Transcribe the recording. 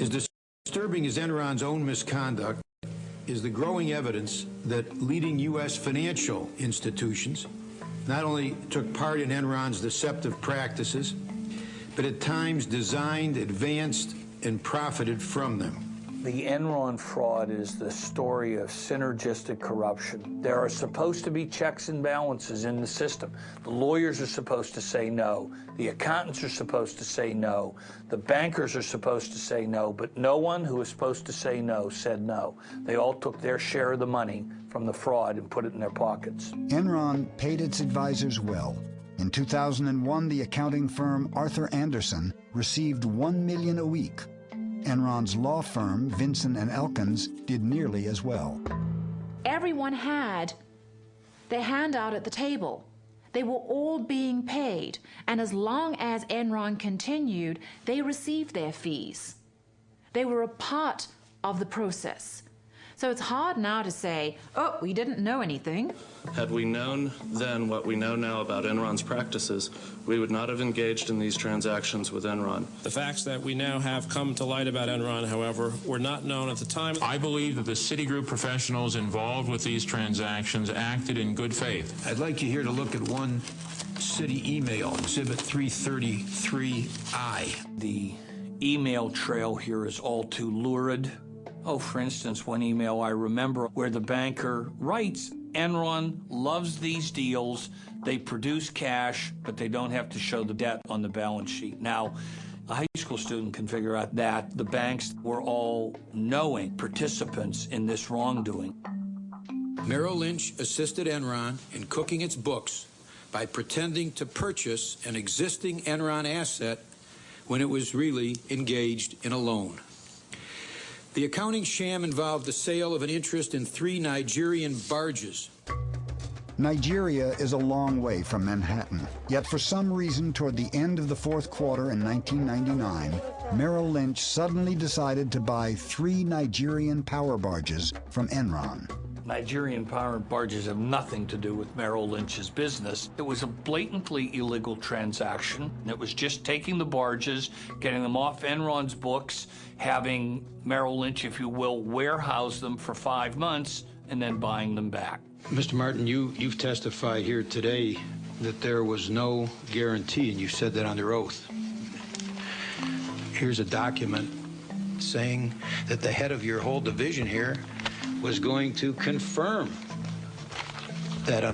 As disturbing as Enron's own misconduct is the growing evidence that leading U.S. financial institutions not only took part in Enron's deceptive practices, but at times designed, advanced, and profited from them. The Enron fraud is the story of synergistic corruption. There are supposed to be checks and balances in the system. The lawyers are supposed to say no. The accountants are supposed to say no. The bankers are supposed to say no, but no one who was supposed to say no said no. They all took their share of the money from the fraud and put it in their pockets. Enron paid its advisors well. In 2001, the accounting firm Arthur Andersen received $1 million a week. Enron's law firm, Vinson & Elkins, did nearly as well. Everyone had their hand out at the table. They were all being paid, and as long as Enron continued, they received their fees. They were a part of the process. So it's hard now to say, oh, we didn't know anything. Had we known then what we know now about Enron's practices, we would not have engaged in these transactions with Enron. The facts that we now have come to light about Enron, however, were not known at the time. I believe that the Citigroup professionals involved with these transactions acted in good faith. I'd like you here to look at one Citi email, Exhibit 333I. The email trail here is all too lurid. Oh, for instance, one email I remember where the banker writes, Enron loves these deals. They produce cash, but they don't have to show the debt on the balance sheet. Now, a high school student can figure out that the banks were all knowing participants in this wrongdoing. Merrill Lynch assisted Enron in cooking its books by pretending to purchase an existing Enron asset when it was really engaged in a loan. The accounting sham involved the sale of an interest in 3 Nigerian barges. Nigeria is a long way from Manhattan, yet for some reason toward the end of the fourth quarter in 1999, Merrill Lynch suddenly decided to buy 3 Nigerian power barges from Enron. Nigerian power barges have nothing to do with Merrill Lynch's business. It was a blatantly illegal transaction. It was just taking the barges, getting them off Enron's books, having Merrill Lynch, if you will, warehouse them for 5 months, and then buying them back. Mr. Martin, you've testified here today that there was no guarantee, and you said that under oath. Here's a document saying that the head of your whole division here was going to confirm that